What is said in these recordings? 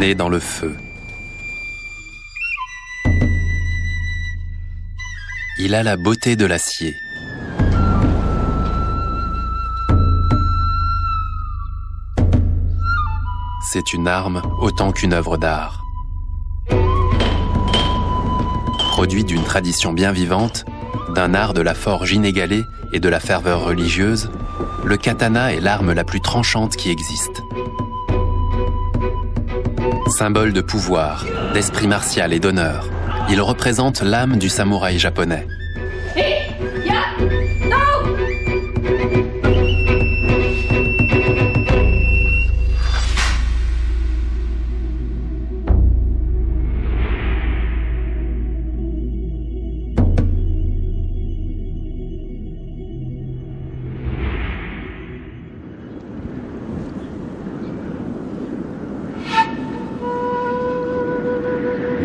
né dans le feu. Il a la beauté de l'acier. C'est une arme autant qu'une œuvre d'art. Produit d'une tradition bien vivante, d'un art de la forge inégalée et de la ferveur religieuse, le katana est l'arme la plus tranchante qui existe. Symbole de pouvoir, d'esprit martial et d'honneur, il représente l'âme du samouraï japonais.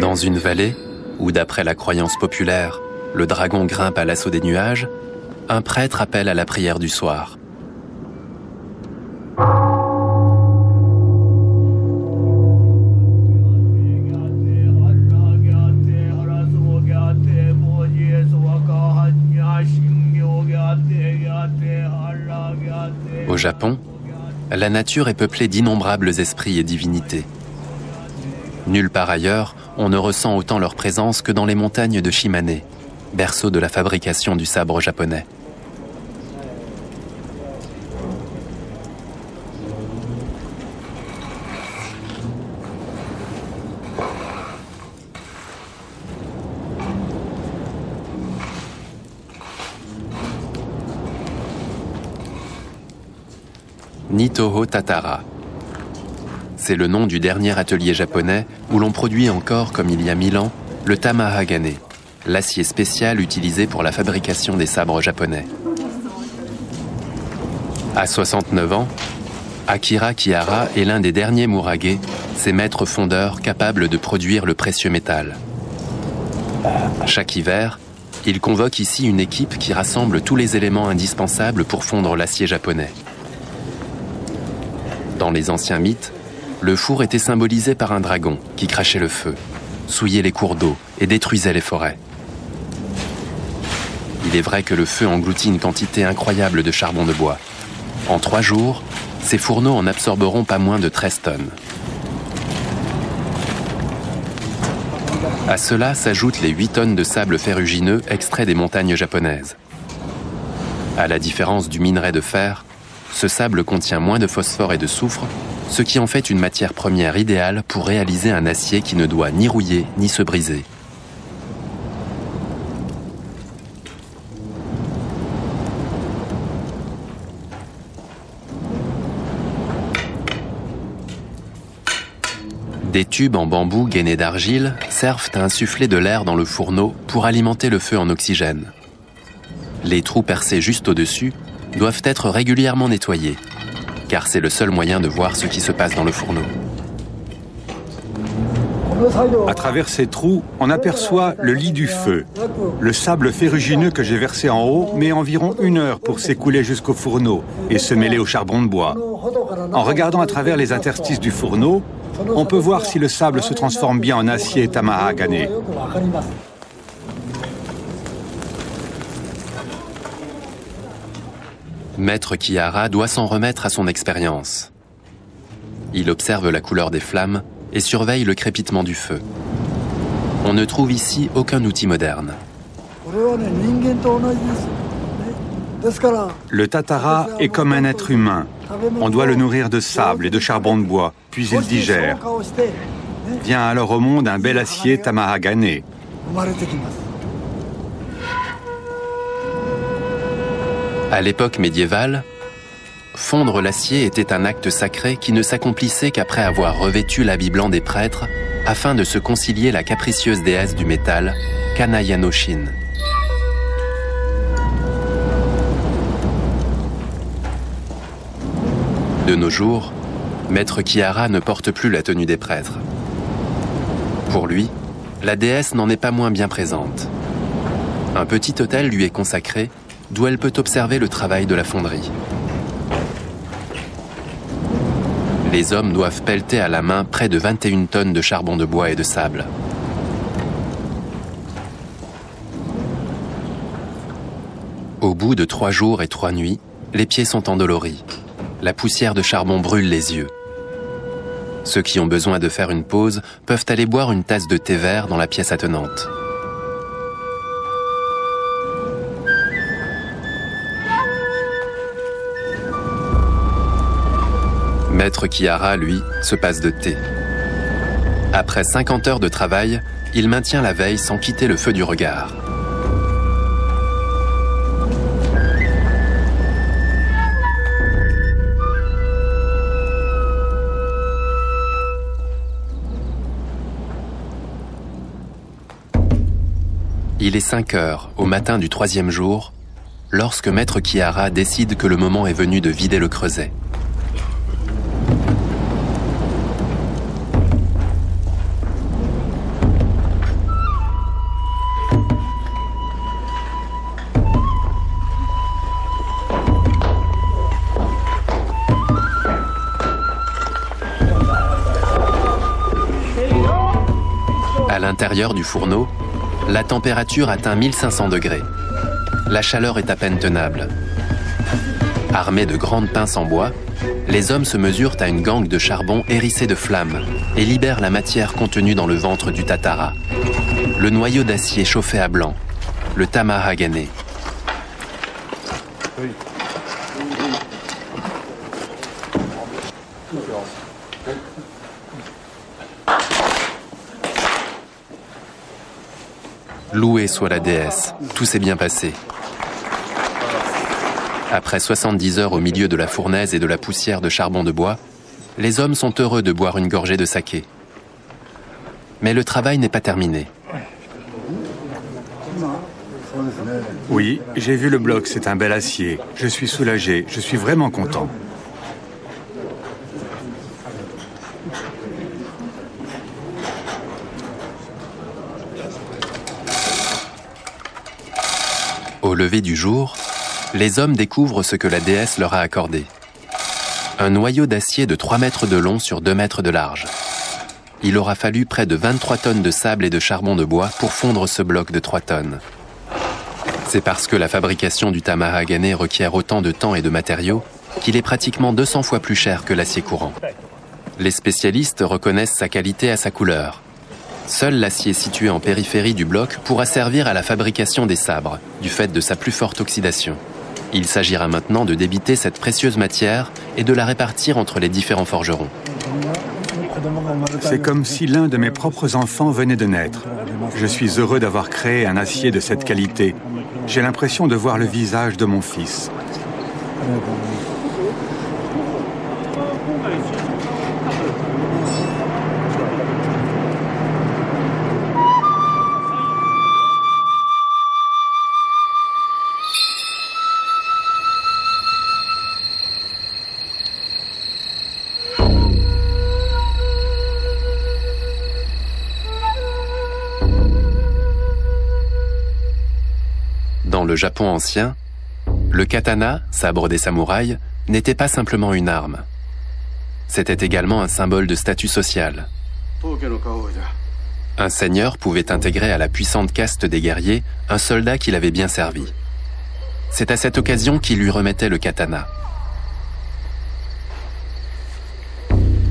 Dans une vallée, où d'après la croyance populaire, le dragon grimpe à l'assaut des nuages, un prêtre appelle à la prière du soir. Au Japon, la nature est peuplée d'innombrables esprits et divinités. Nulle part ailleurs, on ne ressent autant leur présence que dans les montagnes de Shimane, berceau de la fabrication du sabre japonais. Nitoho Tatara. C'est le nom du dernier atelier japonais où l'on produit encore, comme il y a 1000 ans, le tamahagane, l'acier spécial utilisé pour la fabrication des sabres japonais. À 69 ans, Akira Kihara est l'un des derniers Murage, ces maîtres fondeurs capables de produire le précieux métal. Chaque hiver, il convoque ici une équipe qui rassemble tous les éléments indispensables pour fondre l'acier japonais. Dans les anciens mythes, le four était symbolisé par un dragon qui crachait le feu, souillait les cours d'eau et détruisait les forêts. Il est vrai que le feu engloutit une quantité incroyable de charbon de bois. En 3 jours, ces fourneaux en absorberont pas moins de 13 tonnes. À cela s'ajoutent les 8 tonnes de sable ferrugineux extraits des montagnes japonaises. À la différence du minerai de fer, ce sable contient moins de phosphore et de soufre, ce qui en fait une matière première idéale pour réaliser un acier qui ne doit ni rouiller ni se briser. Des tubes en bambou gainés d'argile servent à insuffler de l'air dans le fourneau pour alimenter le feu en oxygène. Les trous percés juste au-dessus doivent être régulièrement nettoyés, car c'est le seul moyen de voir ce qui se passe dans le fourneau. À travers ces trous, on aperçoit le lit du feu. Le sable ferrugineux que j'ai versé en haut met environ 1 heure pour s'écouler jusqu'au fourneau et se mêler au charbon de bois. En regardant à travers les interstices du fourneau, on peut voir si le sable se transforme bien en acier tamahagane. Maître Kihara doit s'en remettre à son expérience. Il observe la couleur des flammes et surveille le crépitement du feu. On ne trouve ici aucun outil moderne. Le tatara est comme un être humain. On doit le nourrir de sable et de charbon de bois, puis il digère. Vient alors au monde un bel acier tamahagane. À l'époque médiévale, fondre l'acier était un acte sacré qui ne s'accomplissait qu'après avoir revêtu l'habit blanc des prêtres afin de se concilier la capricieuse déesse du métal, Kanaya-no-shin. De nos jours, Maître Kihara ne porte plus la tenue des prêtres. Pour lui, la déesse n'en est pas moins bien présente. Un petit autel lui est consacré, d'où elle peut observer le travail de la fonderie. Les hommes doivent pelleter à la main près de 21 tonnes de charbon de bois et de sable. Au bout de 3 jours et 3 nuits, les pieds sont endoloris. La poussière de charbon brûle les yeux. Ceux qui ont besoin de faire une pause peuvent aller boire une tasse de thé vert dans la pièce attenante. Maître Kihara, lui, se passe de thé. Après 50 heures de travail, il maintient la veille sans quitter le feu du regard. Il est 5 heures, au matin du 3e jour, lorsque Maître Kihara décide que le moment est venu de vider le creuset. À l'intérieur du fourneau, la température atteint 1500 degrés. La chaleur est à peine tenable. Armés de grandes pinces en bois, les hommes se mesurent à une gangue de charbon hérissée de flammes et libèrent la matière contenue dans le ventre du tatara. Le noyau d'acier chauffé à blanc, le tamahagane. Louée soit la déesse, tout s'est bien passé. Après 70 heures au milieu de la fournaise et de la poussière de charbon de bois, les hommes sont heureux de boire une gorgée de saké. Mais le travail n'est pas terminé. Oui, j'ai vu le bloc, c'est un bel acier. Je suis soulagé, je suis vraiment content. Au lever du jour, les hommes découvrent ce que la déesse leur a accordé. Un noyau d'acier de 3 mètres de long sur 2 mètres de large. Il aura fallu près de 23 tonnes de sable et de charbon de bois pour fondre ce bloc de 3 tonnes. C'est parce que la fabrication du tamahagane requiert autant de temps et de matériaux qu'il est pratiquement 200 fois plus cher que l'acier courant. Les spécialistes reconnaissent sa qualité à sa couleur. Seul l'acier situé en périphérie du bloc pourra servir à la fabrication des sabres, du fait de sa plus forte oxydation. Il s'agira maintenant de débiter cette précieuse matière et de la répartir entre les différents forgerons. C'est comme si l'un de mes propres enfants venait de naître. Je suis heureux d'avoir créé un acier de cette qualité. J'ai l'impression de voir le visage de mon fils. Dans le Japon ancien, le katana, sabre des samouraïs, n'était pas simplement une arme. C'était également un symbole de statut social. Un seigneur pouvait intégrer à la puissante caste des guerriers un soldat qui l'avait bien servi. C'est à cette occasion qu'il lui remettait le katana.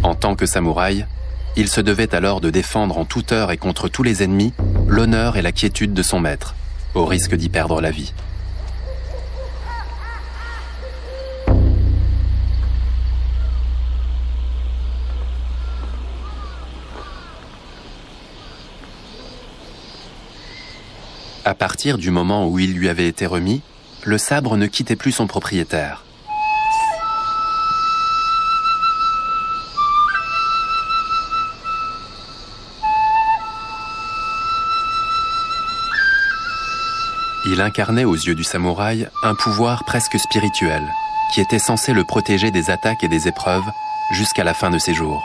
En tant que samouraï, il se devait alors de défendre en toute heure et contre tous les ennemis l'honneur et la quiétude de son maître, au risque d'y perdre la vie. À partir du moment où il lui avait été remis, le sabre ne quittait plus son propriétaire. Il incarnait aux yeux du samouraï un pouvoir presque spirituel, qui était censé le protéger des attaques et des épreuves jusqu'à la fin de ses jours.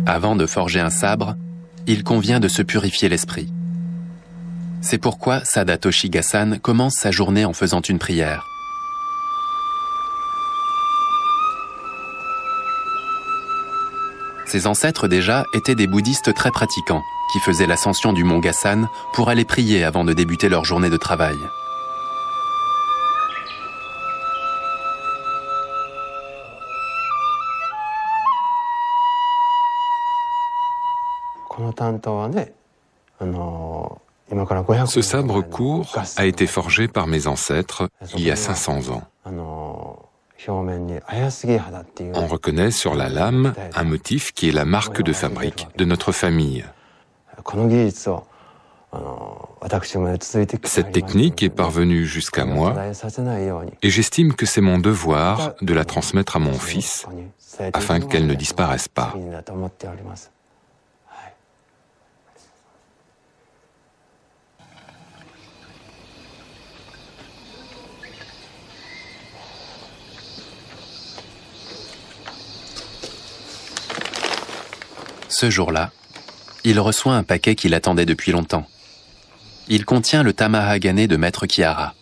Avant de forger un sabre, il convient de se purifier l'esprit. C'est pourquoi Sadatoshi Gasan commence sa journée en faisant une prière. Ses ancêtres déjà étaient des bouddhistes très pratiquants, qui faisaient l'ascension du mont Gasan pour aller prier avant de débuter leur journée de travail. Ce sabre court a été forgé par mes ancêtres il y a 500 ans. On reconnaît sur la lame un motif qui est la marque de fabrique de notre famille. Cette technique est parvenue jusqu'à moi et j'estime que c'est mon devoir de la transmettre à mon fils afin qu'elle ne disparaisse pas. Ce jour-là, il reçoit un paquet qu'il attendait depuis longtemps. Il contient le Tamahagane de Maître Kihara.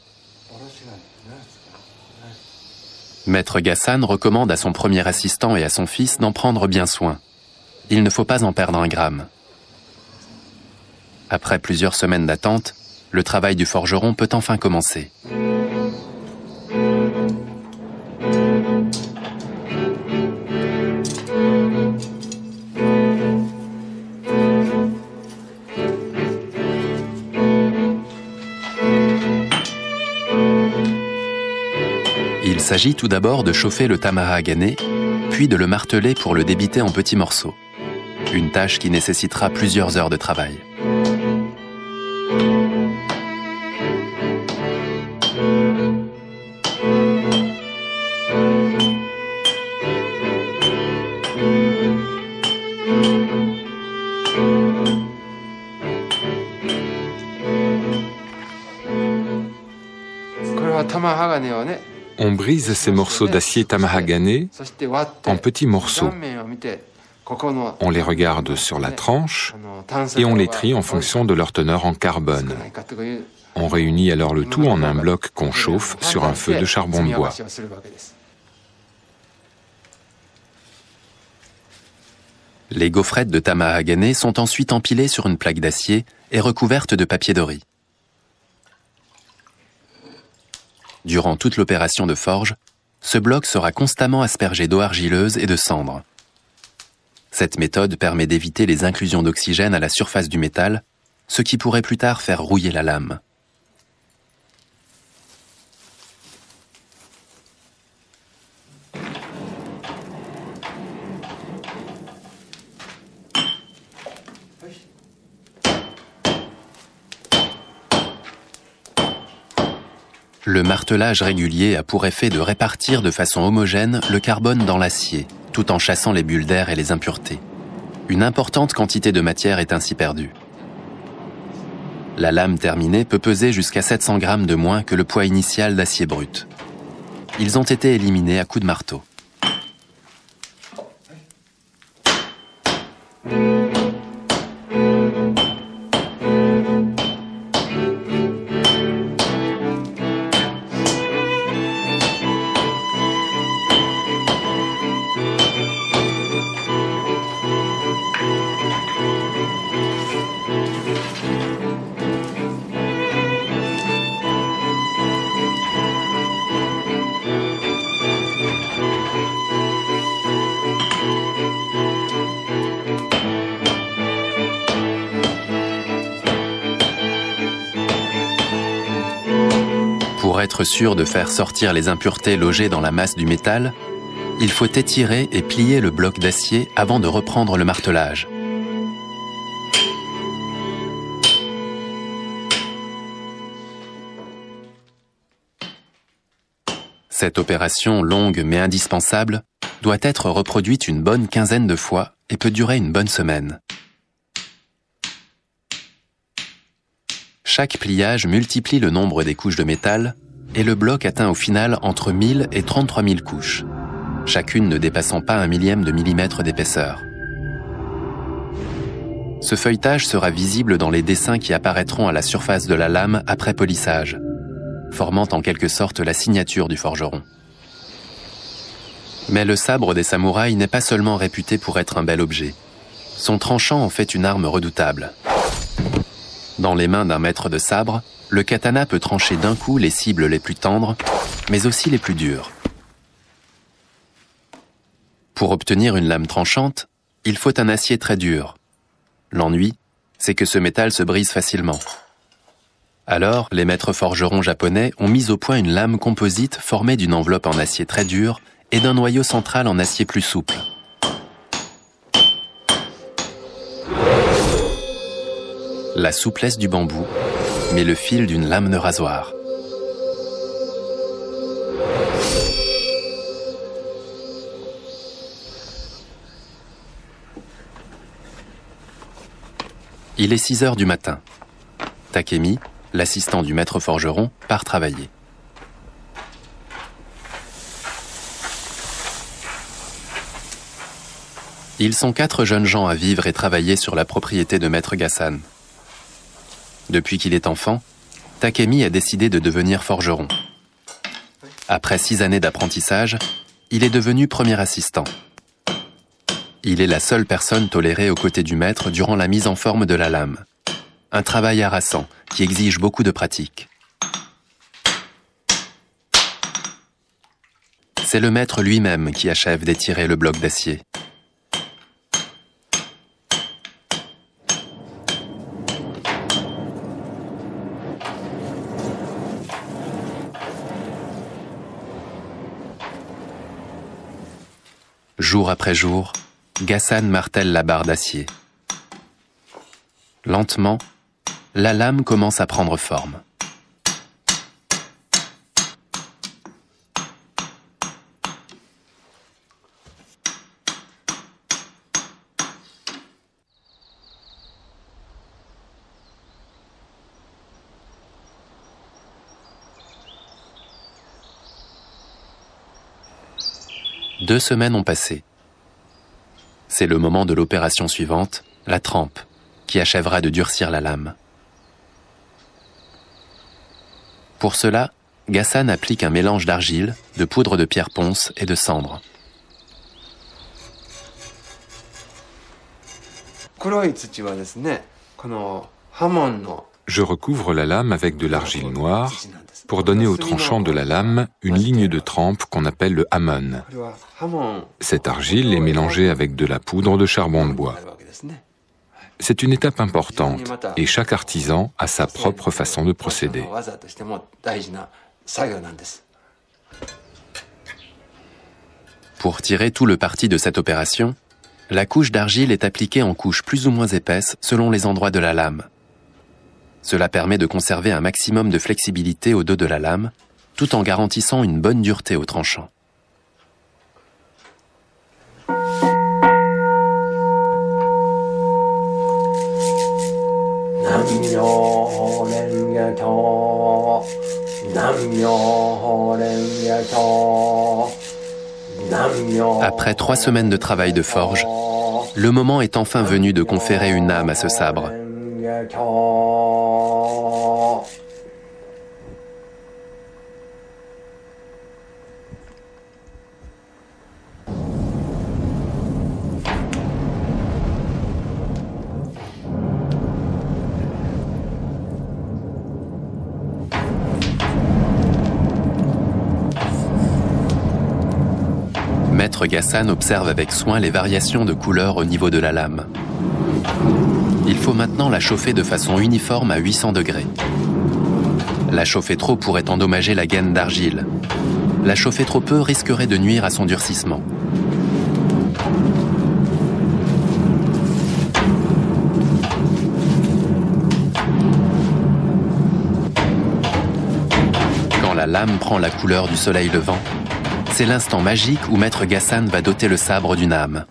Maître Gasan recommande à son premier assistant et à son fils d'en prendre bien soin. Il ne faut pas en perdre un gramme. Après plusieurs semaines d'attente, le travail du forgeron peut enfin commencer. Il s'agit tout d'abord de chauffer le Tamahagane, puis de le marteler pour le débiter en petits morceaux. Une tâche qui nécessitera plusieurs heures de travail. On brise ces morceaux d'acier Tamahagane en petits morceaux. On les regarde sur la tranche et on les trie en fonction de leur teneur en carbone. On réunit alors le tout en un bloc qu'on chauffe sur un feu de charbon de bois. Les gaufrettes de Tamahagane sont ensuite empilées sur une plaque d'acier et recouvertes de papier doré. Durant toute l'opération de forge, ce bloc sera constamment aspergé d'eau argileuse et de cendres. Cette méthode permet d'éviter les inclusions d'oxygène à la surface du métal, ce qui pourrait plus tard faire rouiller la lame. Le martelage régulier a pour effet de répartir de façon homogène le carbone dans l'acier, tout en chassant les bulles d'air et les impuretés. Une importante quantité de matière est ainsi perdue. La lame terminée peut peser jusqu'à 700 grammes de moins que le poids initial d'acier brut. Ils ont été éliminés à coups de marteau. Pour être sûr de faire sortir les impuretés logées dans la masse du métal, il faut étirer et plier le bloc d'acier avant de reprendre le martelage. Cette opération longue mais indispensable doit être reproduite une bonne quinzaine de fois et peut durer une bonne semaine. Chaque pliage multiplie le nombre des couches de métal et le bloc atteint au final entre 1000 et 33 000 couches, chacune ne dépassant pas 1 millième de millimètre d'épaisseur. Ce feuilletage sera visible dans les dessins qui apparaîtront à la surface de la lame après polissage, formant en quelque sorte la signature du forgeron. Mais le sabre des samouraïs n'est pas seulement réputé pour être un bel objet. Son tranchant en fait une arme redoutable. Dans les mains d'un maître de sabre, le katana peut trancher d'un coup les cibles les plus tendres, mais aussi les plus dures. Pour obtenir une lame tranchante, il faut un acier très dur. L'ennui, c'est que ce métal se brise facilement. Alors, les maîtres forgerons japonais ont mis au point une lame composite formée d'une enveloppe en acier très dur et d'un noyau central en acier plus souple. La souplesse du bambou, mais le fil d'une lame de rasoir. Il est 6 heures du matin. Takemi, l'assistant du maître forgeron, part travailler. Ils sont 4 jeunes gens à vivre et travailler sur la propriété de maître Gassan. Depuis qu'il est enfant, Takemi a décidé de devenir forgeron. Après 6 années d'apprentissage, il est devenu premier assistant. Il est la seule personne tolérée aux côtés du maître durant la mise en forme de la lame. Un travail harassant qui exige beaucoup de pratique. C'est le maître lui-même qui achève d'étirer le bloc d'acier. Jour après jour, Gassan martèle la barre d'acier. Lentement, la lame commence à prendre forme. Deux semaines ont passé. C'est le moment de l'opération suivante, la trempe, qui achèvera de durcir la lame. Pour cela, Gassan applique un mélange d'argile, de poudre de pierre ponce et de cendre. Je recouvre la lame avec de l'argile noire pour donner au tranchant de la lame une ligne de trempe qu'on appelle le hamon. Cette argile est mélangée avec de la poudre de charbon de bois. C'est une étape importante et chaque artisan a sa propre façon de procéder. Pour tirer tout le parti de cette opération, la couche d'argile est appliquée en couches plus ou moins épaisses selon les endroits de la lame. Cela permet de conserver un maximum de flexibilité au dos de la lame, tout en garantissant une bonne dureté au tranchant. Après 3 semaines de travail de forge, le moment est enfin venu de conférer une âme à ce sabre. Maître Gassan observe avec soin les variations de couleur au niveau de la lame. Il faut maintenant la chauffer de façon uniforme à 800 degrés. La chauffer trop pourrait endommager la gaine d'argile. La chauffer trop peu risquerait de nuire à son durcissement. Quand la lame prend la couleur du soleil levant, c'est l'instant magique où Maître Gassan va doter le sabre d'une âme.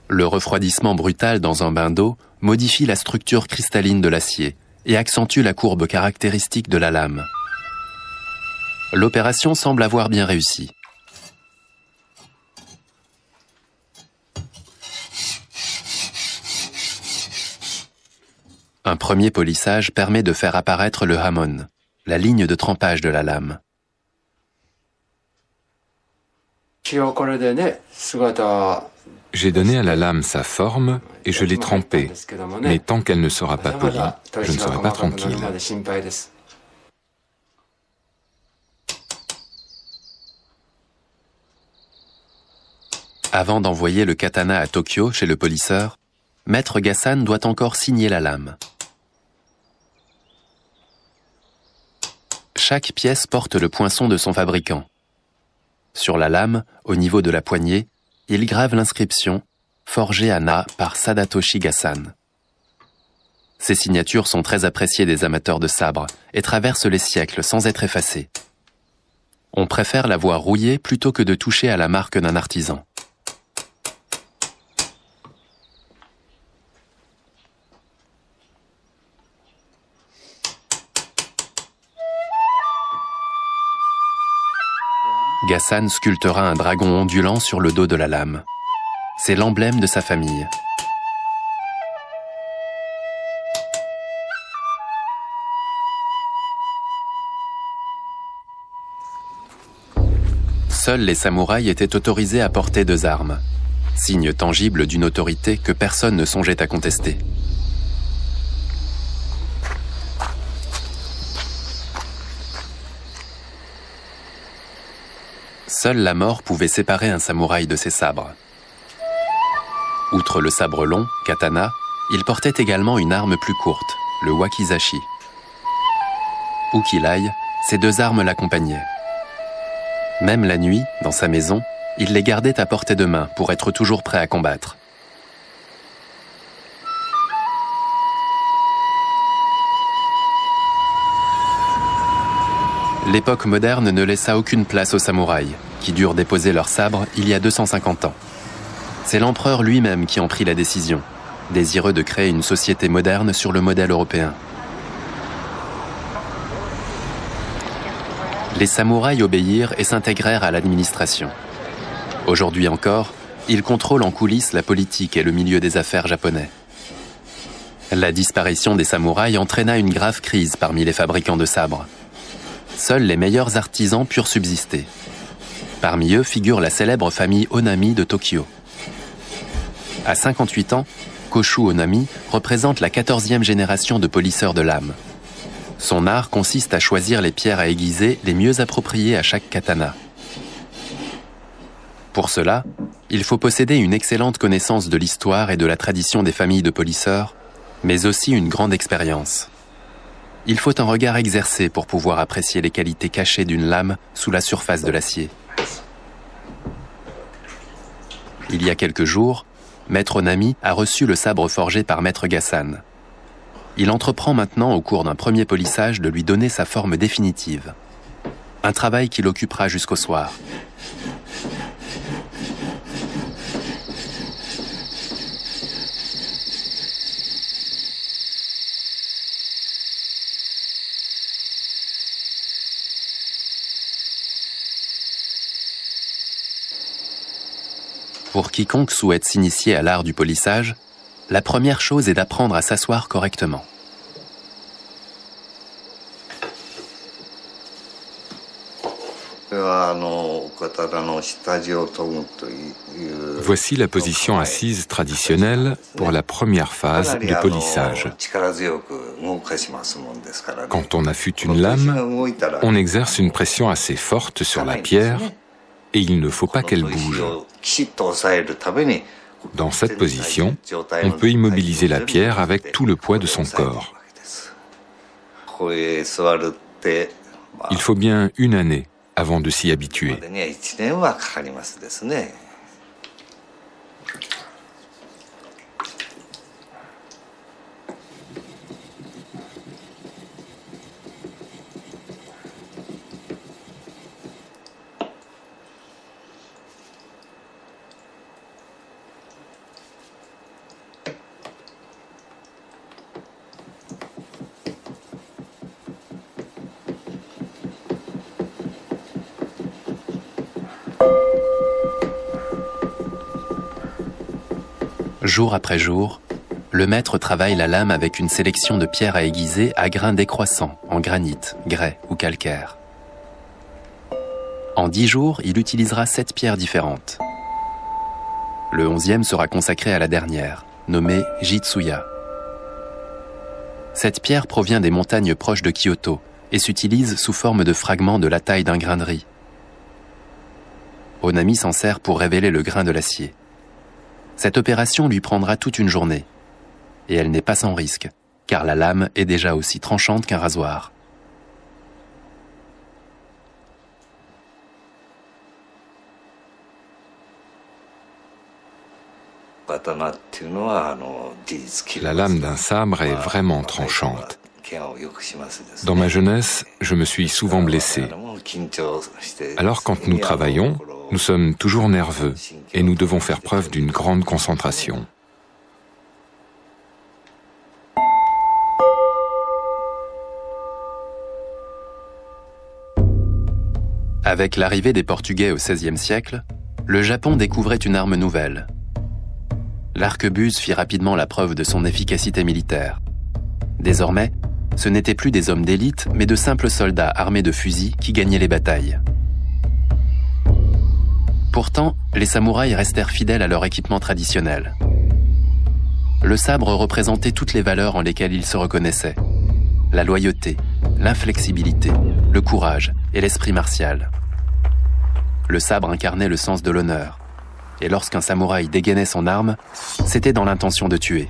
Le refroidissement brutal dans un bain d'eau modifie la structure cristalline de l'acier et accentue la courbe caractéristique de la lame. L'opération semble avoir bien réussi. Un premier polissage permet de faire apparaître le hamon, la ligne de trempage de la lame. J'ai donné à la lame sa forme et je l'ai trempée, mais tant qu'elle ne sera pas polie, je ne serai pas tranquille. Avant d'envoyer le katana à Tokyo chez le polisseur, Maître Gassan doit encore signer la lame. Chaque pièce porte le poinçon de son fabricant. Sur la lame, au niveau de la poignée, il grave l'inscription « Forgé à Na par Sadatoshi Gassan ». Ces signatures sont très appréciées des amateurs de sabre et traversent les siècles sans être effacées. On préfère la voir rouillée plutôt que de toucher à la marque d'un artisan. Gassan sculptera un dragon ondulant sur le dos de la lame. C'est l'emblème de sa famille. Seuls les samouraïs étaient autorisés à porter 2 armes, signe tangible d'une autorité que personne ne songeait à contester. Seule la mort pouvait séparer un samouraï de ses sabres. Outre le sabre long, katana, il portait également une arme plus courte, le wakizashi. Où qu'il aille, ces 2 armes l'accompagnaient. Même la nuit, dans sa maison, il les gardait à portée de main pour être toujours prêt à combattre. L'époque moderne ne laissa aucune place aux samouraïs, qui durent déposer leur sabre il y a 250 ans. C'est l'empereur lui-même qui en prit la décision, désireux de créer une société moderne sur le modèle européen. Les samouraïs obéirent et s'intégrèrent à l'administration. Aujourd'hui encore, ils contrôlent en coulisses la politique et le milieu des affaires japonais. La disparition des samouraïs entraîna une grave crise parmi les fabricants de sabres. Seuls les meilleurs artisans purent subsister. Parmi eux figure la célèbre famille Onami de Tokyo. À 58 ans, Koshu Onami représente la 14e génération de polisseurs de lames. Son art consiste à choisir les pierres à aiguiser les mieux appropriées à chaque katana. Pour cela, il faut posséder une excellente connaissance de l'histoire et de la tradition des familles de polisseurs, mais aussi une grande expérience. Il faut un regard exercé pour pouvoir apprécier les qualités cachées d'une lame sous la surface de l'acier. Il y a quelques jours, Maître Onami a reçu le sabre forgé par Maître Gassan. Il entreprend maintenant, au cours d'un premier polissage, de lui donner sa forme définitive. Un travail qui l'occupera jusqu'au soir. Pour quiconque souhaite s'initier à l'art du polissage, la première chose est d'apprendre à s'asseoir correctement. Voici la position assise traditionnelle pour la première phase de polissage. Quand on affûte une lame, on exerce une pression assez forte sur la pierre et il ne faut pas qu'elle bouge. Dans cette position, on peut immobiliser la pierre avec tout le poids de son corps. Il faut bien une année avant de s'y habituer. Jour après jour, le maître travaille la lame avec une sélection de pierres à aiguiser à grains décroissants, en granit, grès ou calcaire. En 10 jours, il utilisera 7 pierres différentes. Le 11e sera consacré à la dernière, nommée Jitsuya. Cette pierre provient des montagnes proches de Kyoto et s'utilise sous forme de fragments de la taille d'un grain de riz. Onami s'en sert pour révéler le grain de l'acier. Cette opération lui prendra toute une journée. Et elle n'est pas sans risque, car la lame est déjà aussi tranchante qu'un rasoir. La lame d'un sabre est vraiment tranchante. Dans ma jeunesse, je me suis souvent blessé. Alors quand nous travaillons, nous sommes toujours nerveux et nous devons faire preuve d'une grande concentration. Avec l'arrivée des Portugais au XVIe siècle, le Japon découvrait une arme nouvelle. L'arquebuse fit rapidement la preuve de son efficacité militaire. Désormais, ce n'étaient plus des hommes d'élite, mais de simples soldats armés de fusils qui gagnaient les batailles. Pourtant, les samouraïs restèrent fidèles à leur équipement traditionnel. Le sabre représentait toutes les valeurs en lesquelles ils se reconnaissaient. La loyauté, l'inflexibilité, le courage et l'esprit martial. Le sabre incarnait le sens de l'honneur. Et lorsqu'un samouraï dégainait son arme, c'était dans l'intention de tuer.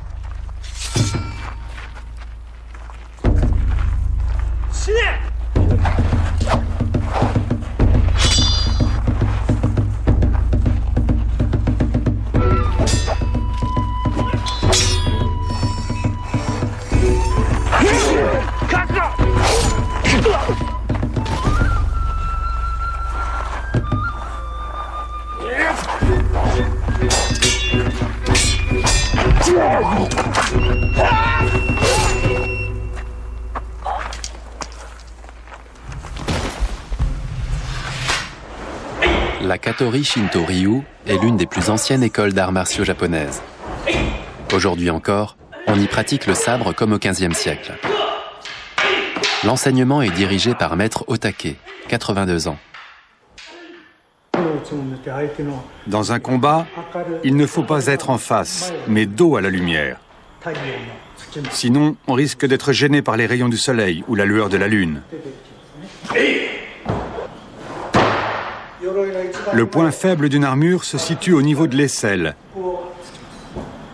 La Katori Shinto Ryu est l'une des plus anciennes écoles d'arts martiaux japonaises. Aujourd'hui encore, on y pratique le sabre comme au XVe siècle. L'enseignement est dirigé par maître Otake, 82 ans. Dans un combat, il ne faut pas être en face, mais dos à la lumière. Sinon, on risque d'être gêné par les rayons du soleil ou la lueur de la lune. Le point faible d'une armure se situe au niveau de l'aisselle.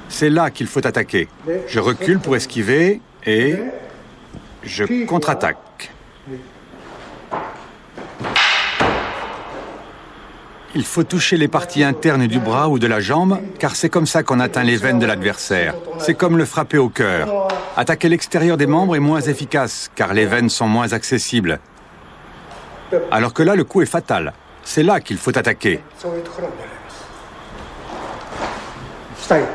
C'est là qu'il faut attaquer. Je recule pour esquiver et je contre-attaque. Il faut toucher les parties internes du bras ou de la jambe, car c'est comme ça qu'on atteint les veines de l'adversaire. C'est comme le frapper au cœur. Attaquer l'extérieur des membres est moins efficace, car les veines sont moins accessibles. Alors que là, le coup est fatal. C'est là qu'il faut attaquer.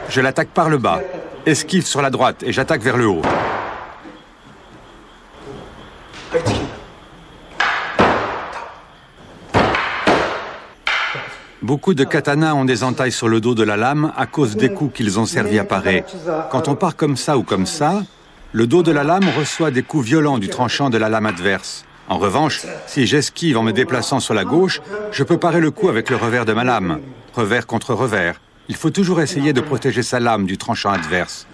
Je l'attaque par le bas, esquive sur la droite et j'attaque vers le haut. Beaucoup de katanas ont des entailles sur le dos de la lame à cause des coups qu'ils ont servi à parer. Quand on part comme ça ou comme ça, le dos de la lame reçoit des coups violents du tranchant de la lame adverse. En revanche, si j'esquive en me déplaçant sur la gauche, je peux parer le coup avec le revers de ma lame. Revers contre revers. Il faut toujours essayer de protéger sa lame du tranchant adverse.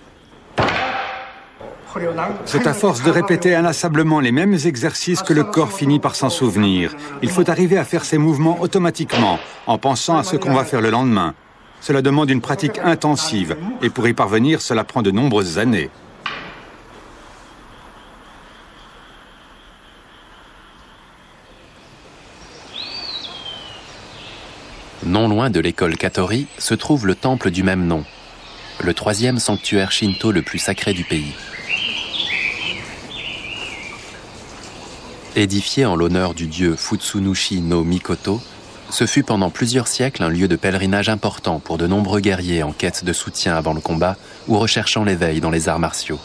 C'est à force de répéter inlassablement les mêmes exercices que le corps finit par s'en souvenir. Il faut arriver à faire ces mouvements automatiquement, en pensant à ce qu'on va faire le lendemain. Cela demande une pratique intensive, et pour y parvenir, cela prend de nombreuses années. Non loin de l'école Katori se trouve le temple du même nom, le 3e sanctuaire shinto le plus sacré du pays. Édifié en l'honneur du dieu Futsunushi no Mikoto, ce fut pendant plusieurs siècles un lieu de pèlerinage important pour de nombreux guerriers en quête de soutien avant le combat ou recherchant l'éveil dans les arts martiaux.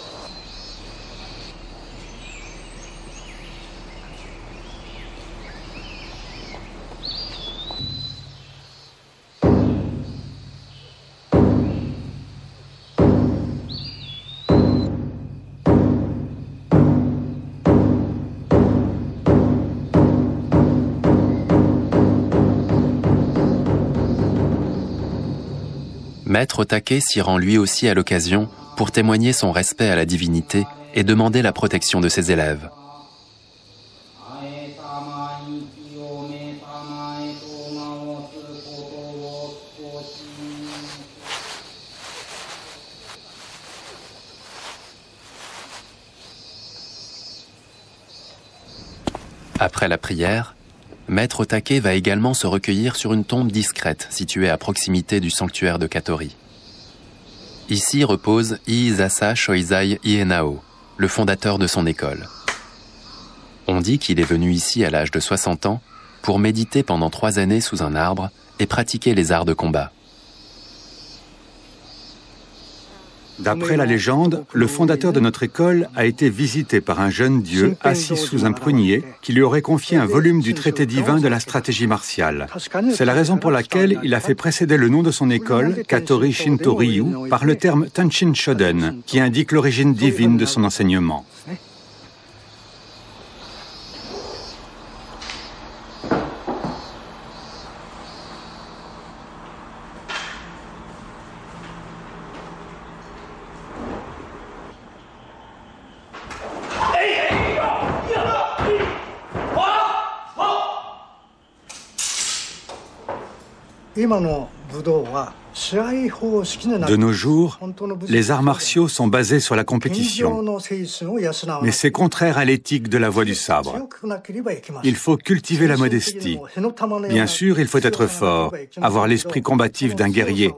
Maître Take s'y rend lui aussi à l'occasion pour témoigner son respect à la divinité et demander la protection de ses élèves. Après la prière, Maître Take va également se recueillir sur une tombe discrète située à proximité du sanctuaire de Katori. Ici repose Iizasa Shoizai Ienao, le fondateur de son école. On dit qu'il est venu ici à l'âge de 60 ans pour méditer pendant 3 années sous un arbre et pratiquer les arts de combat. D'après la légende, le fondateur de notre école a été visité par un jeune dieu assis sous un prunier qui lui aurait confié un volume du traité divin de la stratégie martiale. C'est la raison pour laquelle il a fait précéder le nom de son école, Katori Shinto Ryu, par le terme Tanshin Shoden, qui indique l'origine divine de son enseignement. De nos jours, les arts martiaux sont basés sur la compétition. Mais c'est contraire à l'éthique de la voie du sabre. Il faut cultiver la modestie. Bien sûr, il faut être fort, avoir l'esprit combatif d'un guerrier.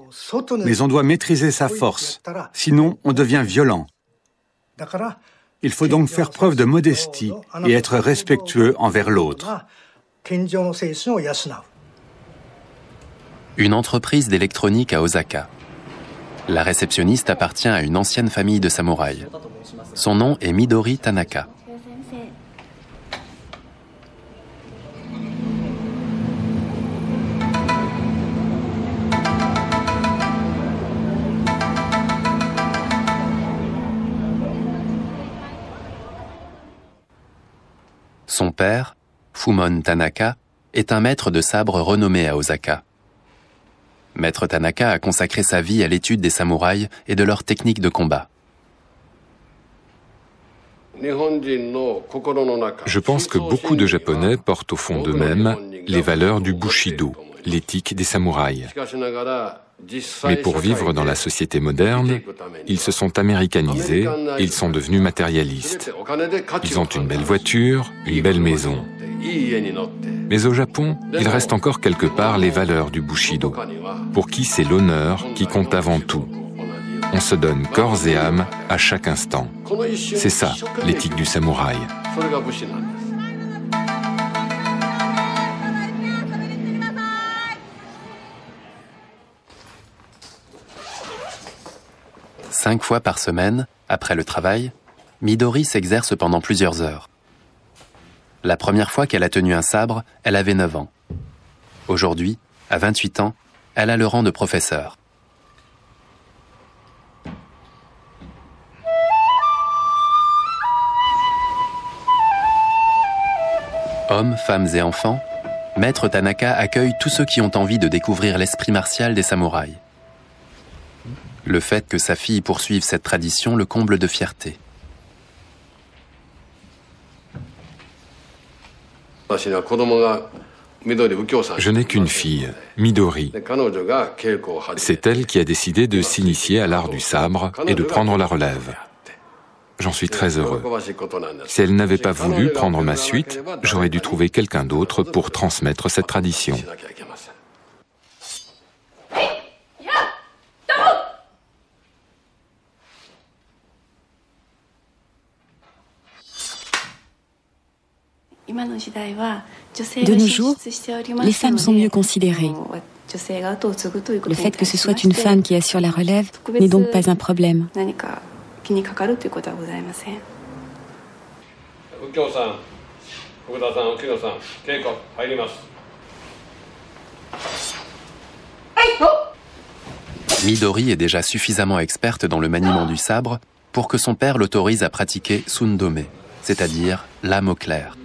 Mais on doit maîtriser sa force, sinon on devient violent. Il faut donc faire preuve de modestie et être respectueux envers l'autre. Une entreprise d'électronique à Osaka. La réceptionniste appartient à une ancienne famille de samouraïs. Son nom est Midori Tanaka. Son père, Fumon Tanaka, est un maître de sabre renommé à Osaka. Maître Tanaka a consacré sa vie à l'étude des samouraïs et de leurs techniques de combat. Je pense que beaucoup de Japonais portent au fond d'eux-mêmes les valeurs du Bushido, l'éthique des samouraïs. Mais pour vivre dans la société moderne, ils se sont américanisés, ils sont devenus matérialistes. Ils ont une belle voiture, une belle maison. Mais au Japon, il reste encore quelque part les valeurs du Bushido, pour qui c'est l'honneur qui compte avant tout. On se donne corps et âme à chaque instant. C'est ça, l'éthique du samouraï. Cinq fois par semaine, après le travail, Midori s'exerce pendant plusieurs heures. La première fois qu'elle a tenu un sabre, elle avait 9 ans. Aujourd'hui, à 28 ans, elle a le rang de professeur. Hommes, femmes et enfants, Maître Tanaka accueille tous ceux qui ont envie de découvrir l'esprit martial des samouraïs. Le fait que sa fille poursuive cette tradition le comble de fierté. Je n'ai qu'une fille, Midori. C'est elle qui a décidé de s'initier à l'art du sabre et de prendre la relève. J'en suis très heureux. Si elle n'avait pas voulu prendre ma suite, j'aurais dû trouver quelqu'un d'autre pour transmettre cette tradition. De nos jours, les femmes sont mieux considérées. Le fait que ce soit une femme qui assure la relève n'est donc pas un problème. Midori est déjà suffisamment experte dans le maniement du sabre pour que son père l'autorise à pratiquer Sundome, c'est-à-dire lame au clair.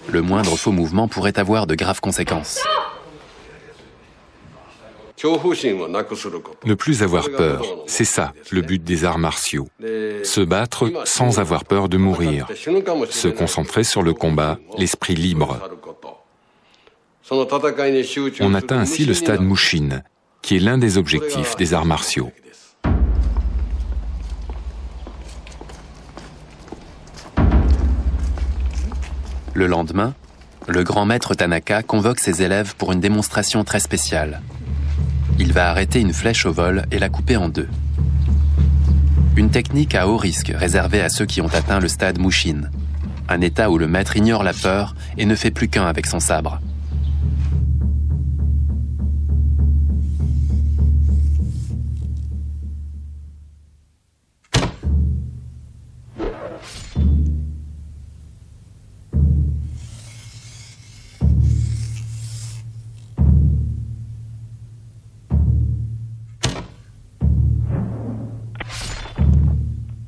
Le moindre faux mouvement pourrait avoir de graves conséquences. Ne plus avoir peur, c'est ça le but des arts martiaux. Se battre sans avoir peur de mourir. Se concentrer sur le combat, l'esprit libre. On atteint ainsi le stade Mushin, qui est l'un des objectifs des arts martiaux. Le lendemain, le grand maître Tanaka convoque ses élèves pour une démonstration très spéciale. Il va arrêter une flèche au vol et la couper en deux. Une technique à haut risque réservée à ceux qui ont atteint le stade Mushin, un état où le maître ignore la peur et ne fait plus qu'un avec son sabre.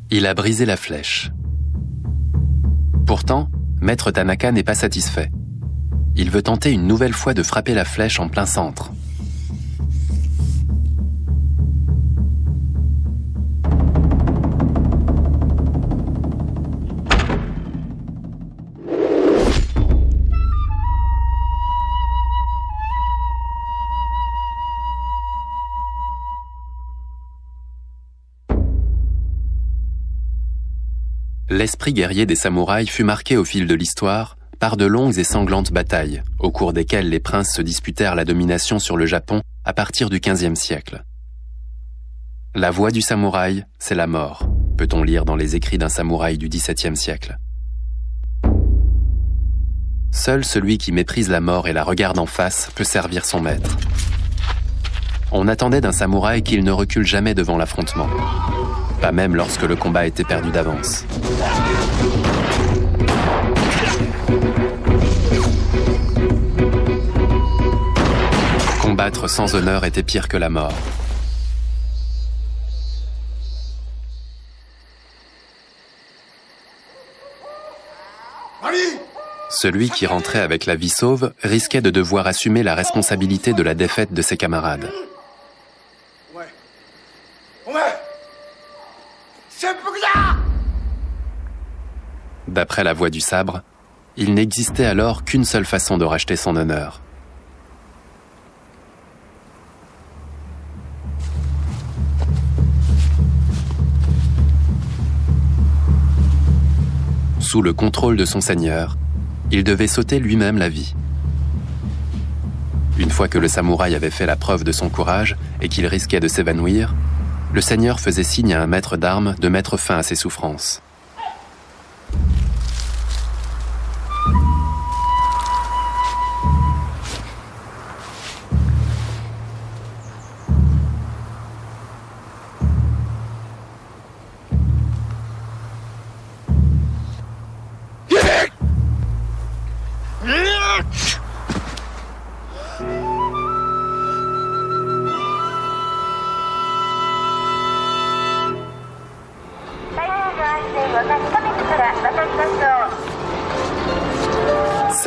Il a brisé la flèche. Pourtant, Maître Tanaka n'est pas satisfait. Il veut tenter une nouvelle fois de frapper la flèche en plein centre. L'esprit guerrier des samouraïs fut marqué au fil de l'histoire par de longues et sanglantes batailles, au cours desquelles les princes se disputèrent la domination sur le Japon à partir du XVe siècle. La voie du samouraï, c'est la mort, peut-on lire dans les écrits d'un samouraï du XVIIe siècle. Seul celui qui méprise la mort et la regarde en face peut servir son maître. On attendait d'un samouraï qu'il ne recule jamais devant l'affrontement. Pas même lorsque le combat était perdu d'avance. Combattre sans honneur était pire que la mort. Celui qui rentrait avec la vie sauve risquait de devoir assumer la responsabilité de la défaite de ses camarades. D'après la voix du sabre, il n'existait alors qu'une seule façon de racheter son honneur. Sous le contrôle de son seigneur, il devait s'ôter lui-même la vie. Une fois que le samouraï avait fait la preuve de son courage et qu'il risquait de s'évanouir, le seigneur faisait signe à un maître d'armes de mettre fin à ses souffrances.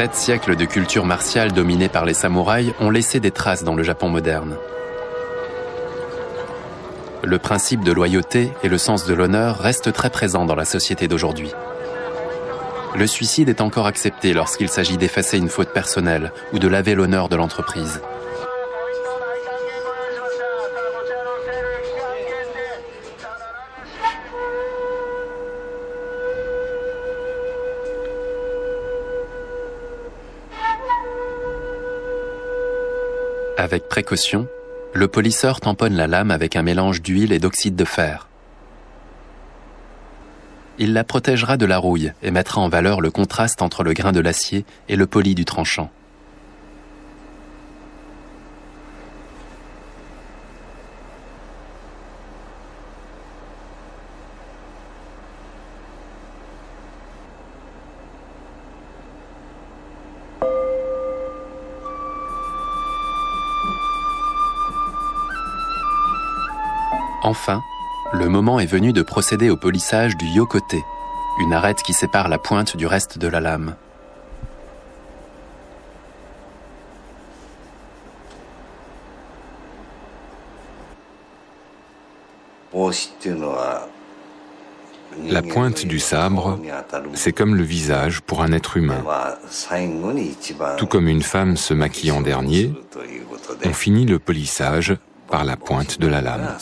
Sept siècles de culture martiale dominée par les samouraïs ont laissé des traces dans le Japon moderne. Le principe de loyauté et le sens de l'honneur restent très présents dans la société d'aujourd'hui. Le suicide est encore accepté lorsqu'il s'agit d'effacer une faute personnelle ou de laver l'honneur de l'entreprise. Avec précaution, le polisseur tamponne la lame avec un mélange d'huile et d'oxyde de fer. Il la protégera de la rouille et mettra en valeur le contraste entre le grain de l'acier et le poli du tranchant. Enfin, le moment est venu de procéder au polissage du yokote, une arête qui sépare la pointe du reste de la lame. La pointe du sabre, c'est comme le visage pour un être humain. Tout comme une femme se maquille en dernier, on finit le polissage par la pointe de la lame.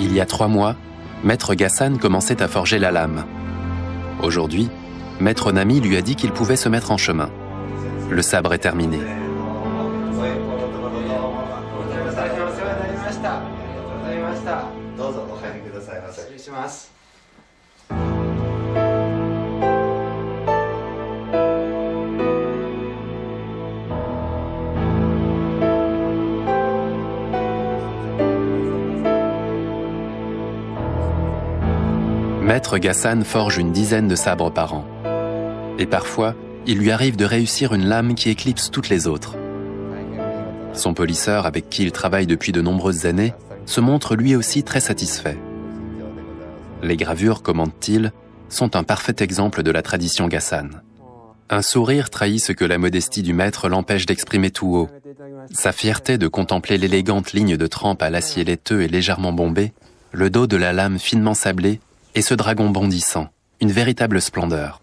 Il y a 3 mois, Maître Ghassan commençait à forger la lame. Aujourd'hui, Maître Nami lui a dit qu'il pouvait se mettre en chemin. Le sabre est terminé. Maître Ghassan forge une dizaine de sabres par an. Et parfois, il lui arrive de réussir une lame qui éclipse toutes les autres. Son polisseur, avec qui il travaille depuis de nombreuses années, se montre lui aussi très satisfait. Les gravures, commente-t-il, sont un parfait exemple de la tradition Ghassan. Un sourire trahit ce que la modestie du maître l'empêche d'exprimer tout haut. Sa fierté de contempler l'élégante ligne de trempe à l'acier laiteux et légèrement bombé, le dos de la lame finement sablé, et ce dragon bondissant, une véritable splendeur.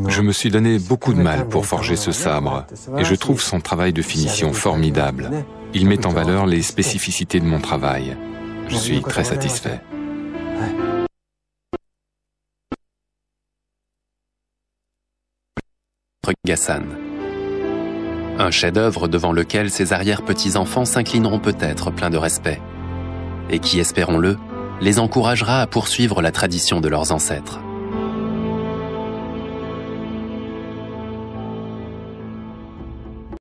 Je me suis donné beaucoup de mal pour forger ce sabre, et je trouve son travail de finition formidable. Il met en valeur les spécificités de mon travail. Je suis très satisfait. Ghassan. Un chef-d'œuvre devant lequel ses arrière-petits-enfants s'inclineront peut-être pleins de respect, et qui, espérons-le, les encouragera à poursuivre la tradition de leurs ancêtres.